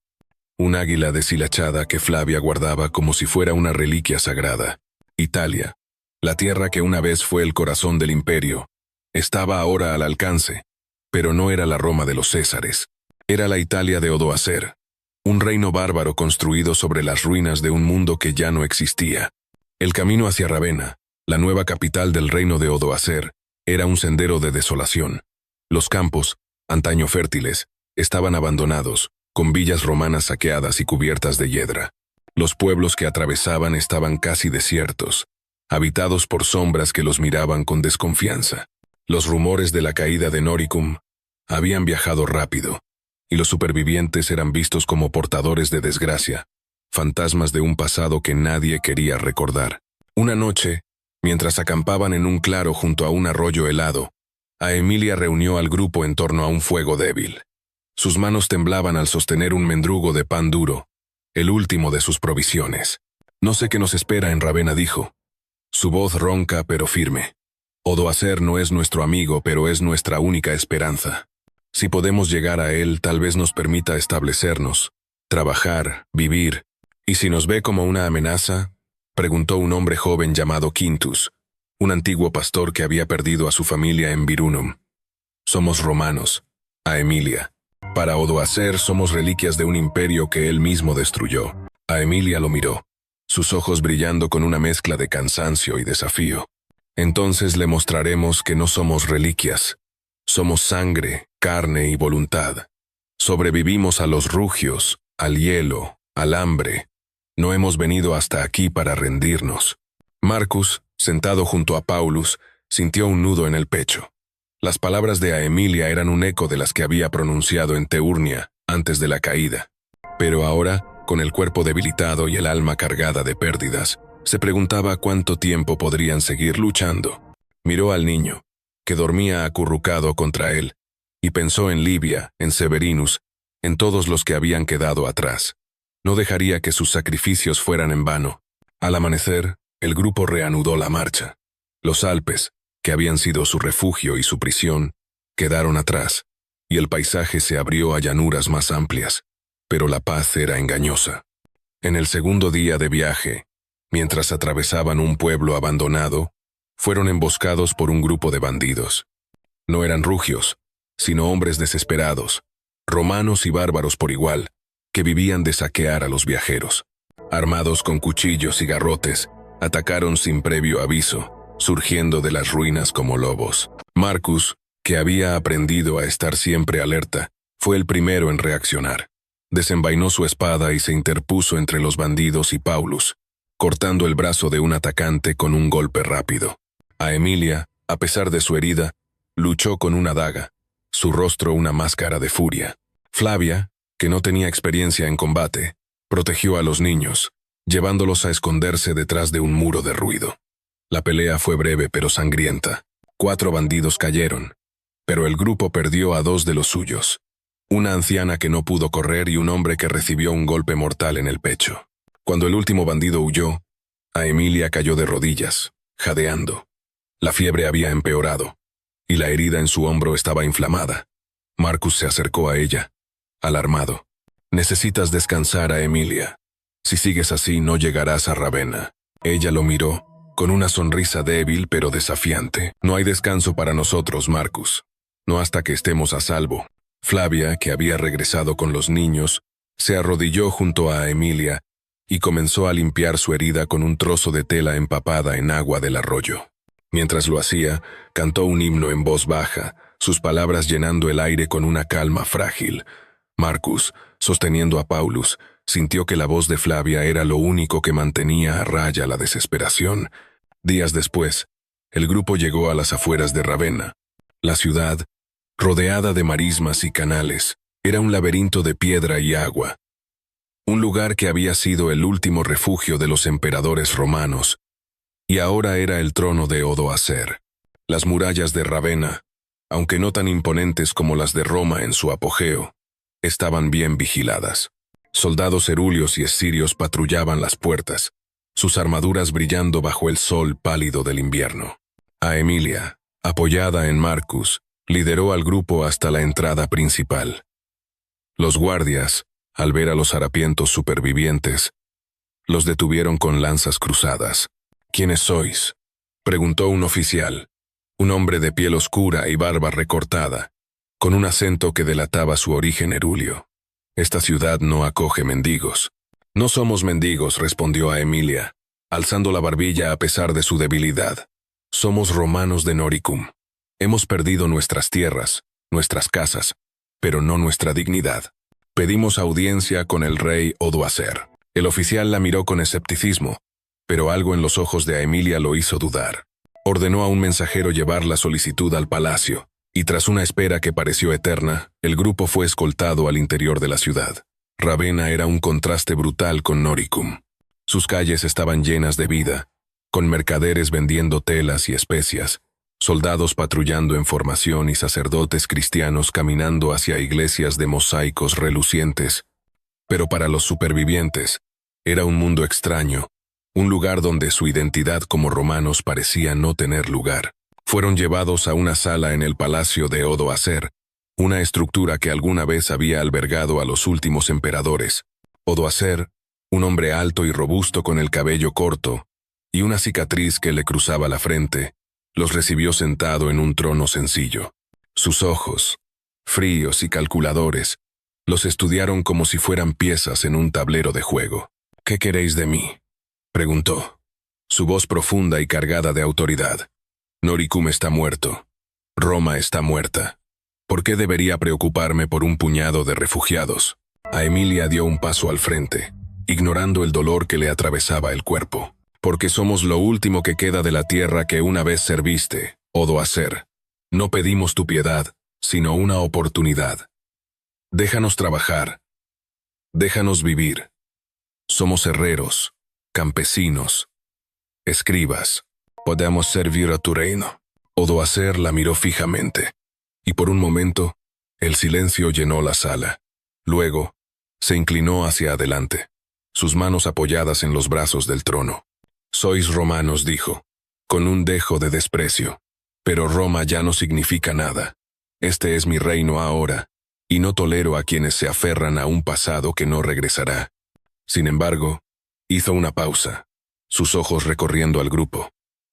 un águila deshilachada que Flavia guardaba como si fuera una reliquia sagrada. Italia, la tierra que una vez fue el corazón del imperio, estaba ahora al alcance, pero no era la Roma de los Césares. Era la Italia de Odoacer, un reino bárbaro construido sobre las ruinas de un mundo que ya no existía. El camino hacia Ravenna, la nueva capital del reino de Odoacer, era un sendero de desolación. Los campos, antaño fértiles, estaban abandonados, con villas romanas saqueadas y cubiertas de hiedra. Los pueblos que atravesaban estaban casi desiertos, habitados por sombras que los miraban con desconfianza. Los rumores de la caída de Noricum habían viajado rápido, y los supervivientes eran vistos como portadores de desgracia, fantasmas de un pasado que nadie quería recordar. Una noche, mientras acampaban en un claro junto a un arroyo helado, Aemilia reunió al grupo en torno a un fuego débil. Sus manos temblaban al sostener un mendrugo de pan duro, el último de sus provisiones. «No sé qué nos espera en Ravenna», dijo. Su voz ronca pero firme. «Odoacer no es nuestro amigo, pero es nuestra única esperanza. Si podemos llegar a él, tal vez nos permita establecernos, trabajar, vivir. ¿Y si nos ve como una amenaza?», preguntó un hombre joven llamado Quintus, un antiguo pastor que había perdido a su familia en Virunum. «Somos romanos, Aemilia. Para Odoacer somos reliquias de un imperio que él mismo destruyó». Aemilia lo miró, sus ojos brillando con una mezcla de cansancio y desafío. «Entonces le mostraremos que no somos reliquias. Somos sangre, carne y voluntad. Sobrevivimos a los rugios, al hielo, al hambre. No hemos venido hasta aquí para rendirnos». Marcus, sentado junto a Paulus, sintió un nudo en el pecho. Las palabras de Aemilia eran un eco de las que había pronunciado en Teurnia antes de la caída. Pero ahora, con el cuerpo debilitado y el alma cargada de pérdidas, se preguntaba cuánto tiempo podrían seguir luchando. Miró al niño, que dormía acurrucado contra él, y pensó en Livia, en Severinus, en todos los que habían quedado atrás. No dejaría que sus sacrificios fueran en vano. Al amanecer, el grupo reanudó la marcha. Los Alpes, que habían sido su refugio y su prisión, quedaron atrás, y el paisaje se abrió a llanuras más amplias, pero la paz era engañosa. En el segundo día de viaje, mientras atravesaban un pueblo abandonado, fueron emboscados por un grupo de bandidos. No eran rugios, sino hombres desesperados, romanos y bárbaros por igual, que vivían de saquear a los viajeros. Armados con cuchillos y garrotes, atacaron sin previo aviso, surgiendo de las ruinas como lobos. Marcus, que había aprendido a estar siempre alerta, fue el primero en reaccionar. Desenvainó su espada y se interpuso entre los bandidos y Paulus, cortando el brazo de un atacante con un golpe rápido. Aemilia, a pesar de su herida, luchó con una daga, su rostro una máscara de furia. Flavia, que no tenía experiencia en combate, protegió a los niños, llevándolos a esconderse detrás de un muro de ruido. La pelea fue breve pero sangrienta. 4 bandidos cayeron, pero el grupo perdió a dos de los suyos. Una anciana que no pudo correr y un hombre que recibió un golpe mortal en el pecho. Cuando el último bandido huyó, a Emilia cayó de rodillas, jadeando. La fiebre había empeorado, y la herida en su hombro estaba inflamada. Marcus se acercó a ella, alarmado. «Necesitas descansar, a Emilia. Si sigues así, no llegarás a Ravenna». Ella lo miró, con una sonrisa débil pero desafiante. «No hay descanso para nosotros, Marcus. No hasta que estemos a salvo». Flavia, que había regresado con los niños, se arrodilló junto a Emilia y comenzó a limpiar su herida con un trozo de tela empapada en agua del arroyo. Mientras lo hacía, cantó un himno en voz baja, sus palabras llenando el aire con una calma frágil. Marcus, sosteniendo a Paulus, sintió que la voz de Flavia era lo único que mantenía a raya la desesperación. Días después, el grupo llegó a las afueras de Ravenna. La ciudad, rodeada de marismas y canales, era un laberinto de piedra y agua. Un lugar que había sido el último refugio de los emperadores romanos, y ahora era el trono de Odoacer. Las murallas de Ravenna, aunque no tan imponentes como las de Roma en su apogeo, estaban bien vigiladas. Soldados erulios y escirios patrullaban las puertas, sus armaduras brillando bajo el sol pálido del invierno. A Emilia, apoyada en Marcus, lideró al grupo hasta la entrada principal. Los guardias, al ver a los harapientos supervivientes, los detuvieron con lanzas cruzadas. «¿Quiénes sois?», preguntó un oficial, un hombre de piel oscura y barba recortada, con un acento que delataba su origen erulio. «Esta ciudad no acoge mendigos». «No somos mendigos», respondió a Emilia, alzando la barbilla a pesar de su debilidad. «Somos romanos de Noricum. Hemos perdido nuestras tierras, nuestras casas, pero no nuestra dignidad. Pedimos audiencia con el rey Odoacer». El oficial la miró con escepticismo, pero algo en los ojos de Emilia lo hizo dudar. Ordenó a un mensajero llevar la solicitud al palacio, y tras una espera que pareció eterna, el grupo fue escoltado al interior de la ciudad. Ravenna era un contraste brutal con Noricum. Sus calles estaban llenas de vida, con mercaderes vendiendo telas y especias, soldados patrullando en formación y sacerdotes cristianos caminando hacia iglesias de mosaicos relucientes. Pero para los supervivientes, era un mundo extraño, un lugar donde su identidad como romanos parecía no tener lugar. Fueron llevados a una sala en el palacio de Odoacer, una estructura que alguna vez había albergado a los últimos emperadores. Odoacer, un hombre alto y robusto con el cabello corto, y una cicatriz que le cruzaba la frente, los recibió sentado en un trono sencillo. Sus ojos, fríos y calculadores, los estudiaron como si fueran piezas en un tablero de juego. «¿Qué queréis de mí?», preguntó, su voz profunda y cargada de autoridad. «Noricum está muerto. Roma está muerta. ¿Por qué debería preocuparme por un puñado de refugiados?» A Emilia dio un paso al frente, ignorando el dolor que le atravesaba el cuerpo. «Porque somos lo último que queda de la tierra que una vez serviste, Odoacer. No pedimos tu piedad, sino una oportunidad. Déjanos trabajar. Déjanos vivir. Somos herreros, campesinos, escribas. Podemos servir a tu reino». Odoacer la miró fijamente, y por un momento, el silencio llenó la sala. Luego, se inclinó hacia adelante, sus manos apoyadas en los brazos del trono. «Sois romanos», dijo, con un dejo de desprecio. «Pero Roma ya no significa nada. Este es mi reino ahora, y no tolero a quienes se aferran a un pasado que no regresará». Sin embargo, hizo una pausa, sus ojos recorriendo al grupo.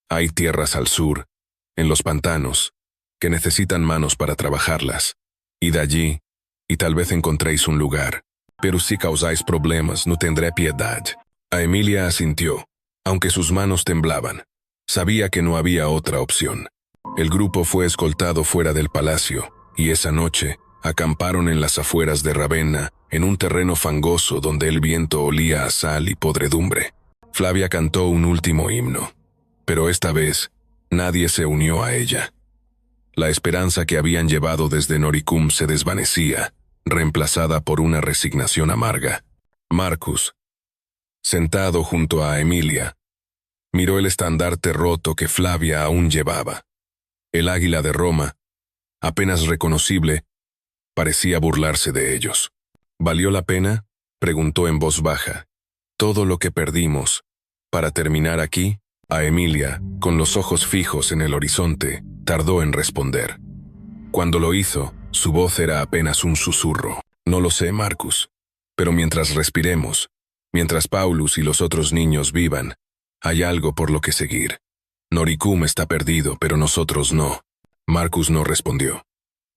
«Hay tierras al sur, en los pantanos, que necesitan manos para trabajarlas. Id allí, y tal vez encontréis un lugar. Pero si causáis problemas, no tendré piedad». A Emilia asintió, aunque sus manos temblaban. Sabía que no había otra opción. El grupo fue escoltado fuera del palacio, y esa noche acamparon en las afueras de Ravenna, en un terreno fangoso donde el viento olía a sal y podredumbre. Flavia cantó un último himno, pero esta vez nadie se unió a ella. La esperanza que habían llevado desde Noricum se desvanecía, reemplazada por una resignación amarga. Marcus, sentado junto a Emilia, miró el estandarte roto que Flavia aún llevaba. El águila de Roma, apenas reconocible, parecía burlarse de ellos. ¿Valió la pena?, preguntó en voz baja. ¿Todo lo que perdimos para terminar aquí? A Emilia, con los ojos fijos en el horizonte, tardó en responder. Cuando lo hizo, su voz era apenas un susurro. No lo sé, Marcus. Pero mientras respiremos, mientras Paulus y los otros niños vivan, hay algo por lo que seguir. Noricum está perdido, pero nosotros no. Marcus no respondió.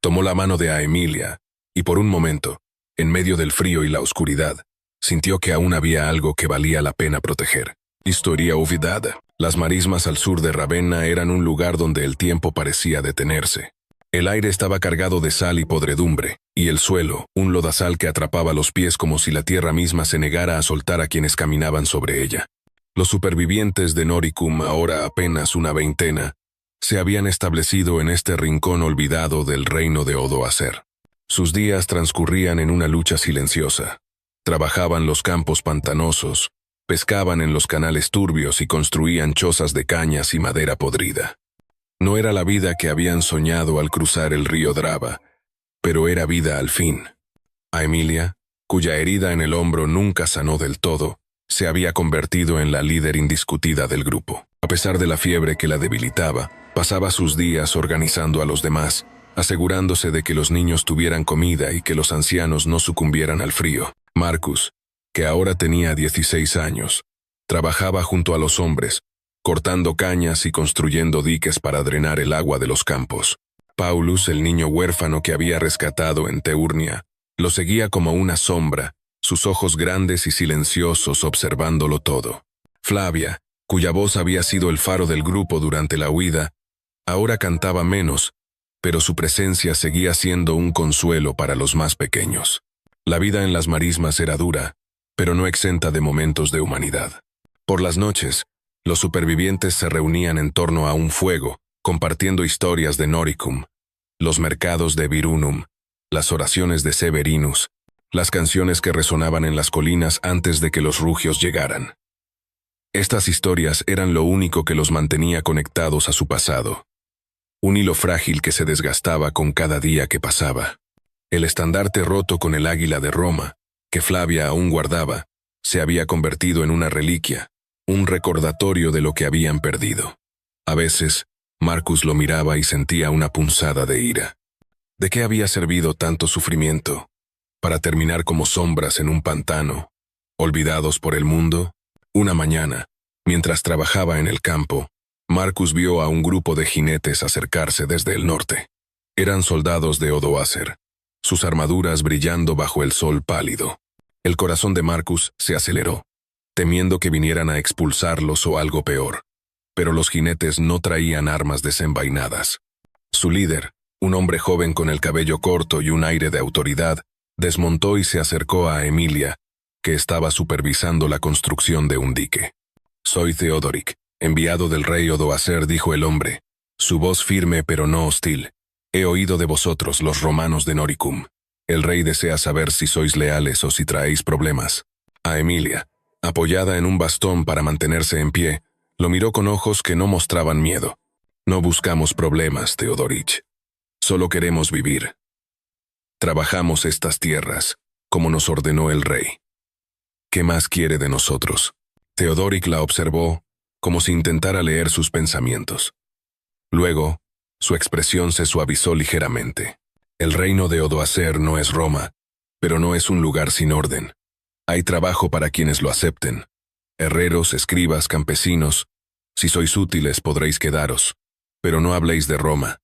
Tomó la mano de Emilia, y por un momento, en medio del frío y la oscuridad, sintió que aún había algo que valía la pena proteger. Historia olvidada. Las marismas al sur de Ravenna eran un lugar donde el tiempo parecía detenerse. El aire estaba cargado de sal y podredumbre, y el suelo, un lodazal que atrapaba los pies como si la tierra misma se negara a soltar a quienes caminaban sobre ella. Los supervivientes de Noricum, ahora apenas una veintena, se habían establecido en este rincón olvidado del reino de Odoacer. Sus días transcurrían en una lucha silenciosa. Trabajaban los campos pantanosos, pescaban en los canales turbios y construían chozas de cañas y madera podrida. No era la vida que habían soñado al cruzar el río Drava, pero era vida al fin. A Emilia, cuya herida en el hombro nunca sanó del todo, se había convertido en la líder indiscutida del grupo. A pesar de la fiebre que la debilitaba, pasaba sus días organizando a los demás, asegurándose de que los niños tuvieran comida y que los ancianos no sucumbieran al frío. Marcus, que ahora tenía 16 años, trabajaba junto a los hombres, cortando cañas y construyendo diques para drenar el agua de los campos. Paulus, el niño huérfano que había rescatado en Teurnia, lo seguía como una sombra, sus ojos grandes y silenciosos observándolo todo. Flavia, cuya voz había sido el faro del grupo durante la huida, ahora cantaba menos, pero su presencia seguía siendo un consuelo para los más pequeños. La vida en las marismas era dura, pero no exenta de momentos de humanidad. Por las noches, los supervivientes se reunían en torno a un fuego, compartiendo historias de Noricum, los mercados de Virunum, las oraciones de Severinus, las canciones que resonaban en las colinas antes de que los rugios llegaran. Estas historias eran lo único que los mantenía conectados a su pasado. Un hilo frágil que se desgastaba con cada día que pasaba. El estandarte roto con el águila de Roma, que Flavia aún guardaba, se había convertido en una reliquia, un recordatorio de lo que habían perdido. A veces, Marcus lo miraba y sentía una punzada de ira. ¿De qué había servido tanto sufrimiento? ¿Para terminar como sombras en un pantano, olvidados por el mundo? Una mañana, mientras trabajaba en el campo, Marcus vio a un grupo de jinetes acercarse desde el norte. Eran soldados de Odoacer, sus armaduras brillando bajo el sol pálido. El corazón de Marcus se aceleró, temiendo que vinieran a expulsarlos o algo peor. Pero los jinetes no traían armas desenvainadas. Su líder, un hombre joven con el cabello corto y un aire de autoridad, desmontó y se acercó a Emilia, que estaba supervisando la construcción de un dique. «Soy Theodoric, enviado del rey Odoacer», dijo el hombre, su voz firme pero no hostil. «He oído de vosotros, los romanos de Noricum. El rey desea saber si sois leales o si traéis problemas». A Emilia, apoyada en un bastón para mantenerse en pie, lo miró con ojos que no mostraban miedo. «No buscamos problemas, Theodoric. Solo queremos vivir. Trabajamos estas tierras, como nos ordenó el rey. ¿Qué más quiere de nosotros?» Theodoric la observó, como si intentara leer sus pensamientos. Luego, su expresión se suavizó ligeramente. «El reino de Odoacer no es Roma, pero no es un lugar sin orden. Hay trabajo para quienes lo acepten. Herreros, escribas, campesinos. Si sois útiles podréis quedaros. Pero no habléis de Roma.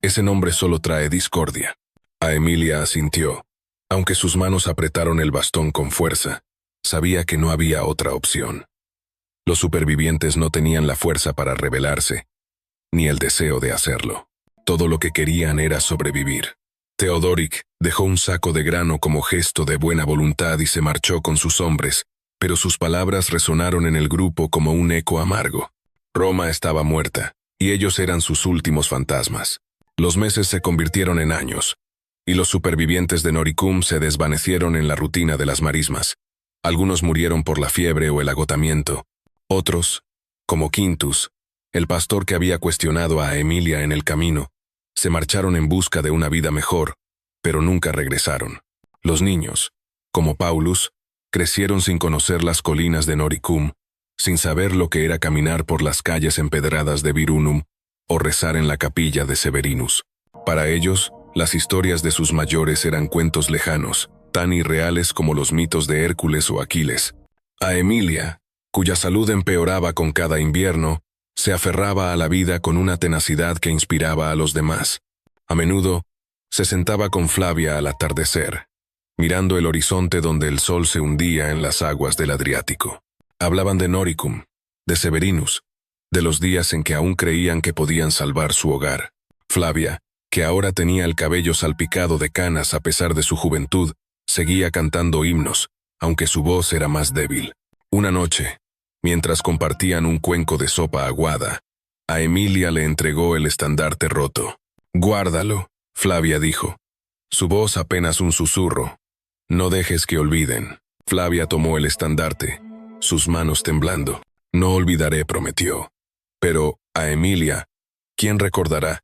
Ese nombre solo trae discordia». A Emilia asintió. Aunque sus manos apretaron el bastón con fuerza, sabía que no había otra opción. Los supervivientes no tenían la fuerza para rebelarse, ni el deseo de hacerlo. Todo lo que querían era sobrevivir. Theodoric dejó un saco de grano como gesto de buena voluntad y se marchó con sus hombres, pero sus palabras resonaron en el grupo como un eco amargo. Roma estaba muerta, y ellos eran sus últimos fantasmas. Los meses se convirtieron en años, y los supervivientes de Noricum se desvanecieron en la rutina de las marismas. Algunos murieron por la fiebre o el agotamiento. Otros, como Quintus, el pastor que había cuestionado a Emilia en el camino, Se marcharon en busca de una vida mejor, pero nunca regresaron. Los niños, como Paulus, crecieron sin conocer las colinas de Noricum, sin saber lo que era caminar por las calles empedradas de Virunum o rezar en la capilla de Severinus. Para ellos, las historias de sus mayores eran cuentos lejanos, tan irreales como los mitos de Hércules o Aquiles. A Emilia, cuya salud empeoraba con cada invierno, se aferraba a la vida con una tenacidad que inspiraba a los demás. A menudo, se sentaba con Flavia al atardecer, mirando el horizonte donde el sol se hundía en las aguas del Adriático. Hablaban de Noricum, de Severinus, de los días en que aún creían que podían salvar su hogar. Flavia, que ahora tenía el cabello salpicado de canas a pesar de su juventud, seguía cantando himnos, aunque su voz era más débil. Una noche, mientras compartían un cuenco de sopa aguada, a Emilia le entregó el estandarte roto. «Guárdalo», Flavia dijo. Su voz apenas un susurro. «No dejes que olviden». Flavia tomó el estandarte, sus manos temblando. «No olvidaré», prometió. Pero, a Emilia, ¿quién recordará?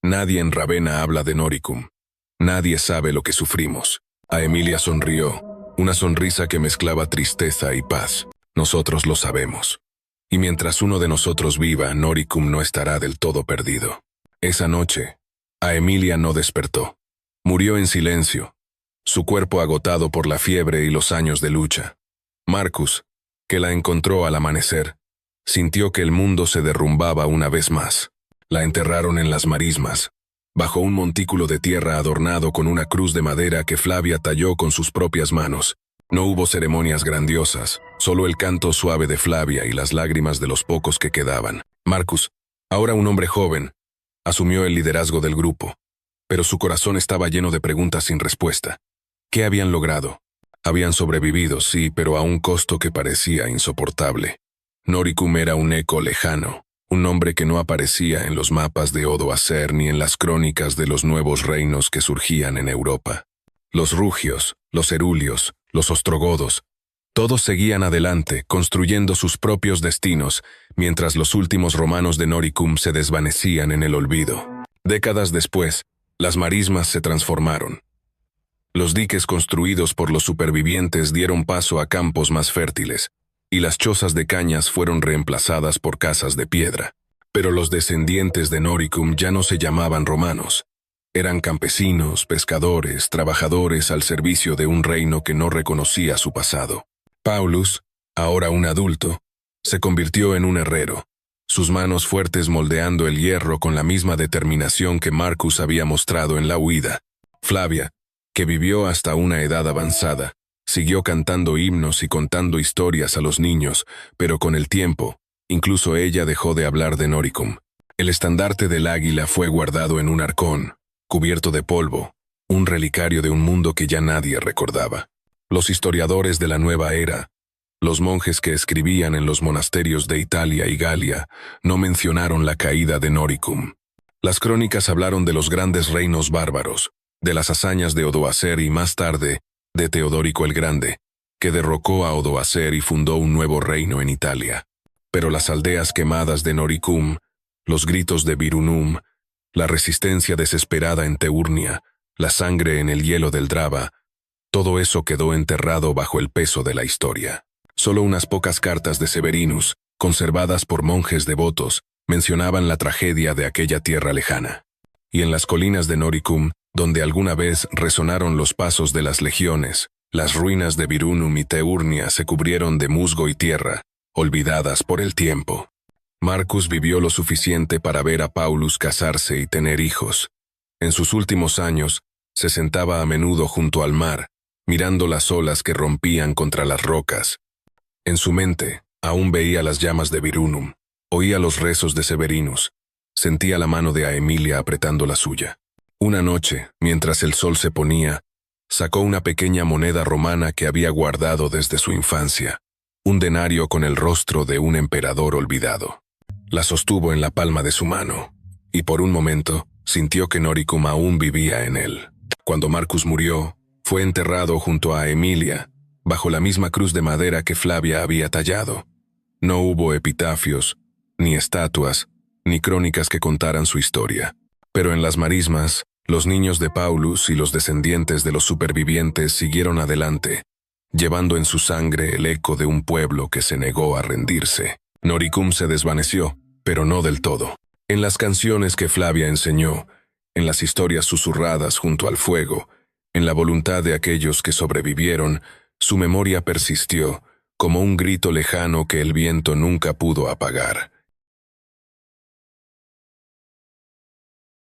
Nadie en Ravenna habla de Noricum. Nadie sabe lo que sufrimos. A Emilia sonrió, una sonrisa que mezclaba tristeza y paz. Nosotros lo sabemos. Y mientras uno de nosotros viva, Noricum no estará del todo perdido. Esa noche, a Emilia no despertó. Murió en silencio, su cuerpo agotado por la fiebre y los años de lucha. Marcus, que la encontró al amanecer, sintió que el mundo se derrumbaba una vez más. La enterraron en las marismas, bajo un montículo de tierra adornado con una cruz de madera que Flavia talló con sus propias manos. No hubo ceremonias grandiosas, solo el canto suave de Flavia y las lágrimas de los pocos que quedaban. Marcus, ahora un hombre joven, asumió el liderazgo del grupo, pero su corazón estaba lleno de preguntas sin respuesta. ¿Qué habían logrado? Habían sobrevivido, sí, pero a un costo que parecía insoportable. Noricum era un eco lejano, un nombre que no aparecía en los mapas de Odoacer ni en las crónicas de los nuevos reinos que surgían en Europa. Los rugios, los erulios, los ostrogodos, todos seguían adelante, construyendo sus propios destinos, mientras los últimos romanos de Noricum se desvanecían en el olvido. Décadas después, las marismas se transformaron. Los diques construidos por los supervivientes dieron paso a campos más fértiles, y las chozas de cañas fueron reemplazadas por casas de piedra. Pero los descendientes de Noricum ya no se llamaban romanos. Eran campesinos, pescadores, trabajadores al servicio de un reino que no reconocía su pasado. Paulus, ahora un adulto, se convirtió en un herrero, sus manos fuertes moldeando el hierro con la misma determinación que Marcus había mostrado en la huida. Flavia, que vivió hasta una edad avanzada, siguió cantando himnos y contando historias a los niños, pero con el tiempo, incluso ella dejó de hablar de Noricum. El estandarte del águila fue guardado en un arcón, cubierto de polvo, un relicario de un mundo que ya nadie recordaba. Los historiadores de la nueva era, los monjes que escribían en los monasterios de Italia y Galia, no mencionaron la caída de Noricum. Las crónicas hablaron de los grandes reinos bárbaros, de las hazañas de Odoacer y más tarde, de Teodorico el Grande, que derrocó a Odoacer y fundó un nuevo reino en Italia. Pero las aldeas quemadas de Noricum, los gritos de Virunum, la resistencia desesperada en Teurnia, la sangre en el hielo del Drava, todo eso quedó enterrado bajo el peso de la historia. Solo unas pocas cartas de Severinus, conservadas por monjes devotos, mencionaban la tragedia de aquella tierra lejana. Y en las colinas de Noricum, donde alguna vez resonaron los pasos de las legiones, las ruinas de Virunum y Teurnia se cubrieron de musgo y tierra, olvidadas por el tiempo. Marcus vivió lo suficiente para ver a Paulus casarse y tener hijos. En sus últimos años, se sentaba a menudo junto al mar, mirando las olas que rompían contra las rocas. En su mente, aún veía las llamas de Virunum, oía los rezos de Severinus, sentía la mano de Aemilia apretando la suya. Una noche, mientras el sol se ponía, sacó una pequeña moneda romana que había guardado desde su infancia, un denario con el rostro de un emperador olvidado. La sostuvo en la palma de su mano, y por un momento sintió que Noricum aún vivía en él. Cuando Marcus murió, fue enterrado junto a Emilia, bajo la misma cruz de madera que Flavia había tallado. No hubo epitafios, ni estatuas, ni crónicas que contaran su historia. Pero en las marismas, los niños de Paulus y los descendientes de los supervivientes siguieron adelante, llevando en su sangre el eco de un pueblo que se negó a rendirse. Noricum se desvaneció, pero no del todo. En las canciones que Flavia enseñó, en las historias susurradas junto al fuego, en la voluntad de aquellos que sobrevivieron, su memoria persistió, como un grito lejano que el viento nunca pudo apagar.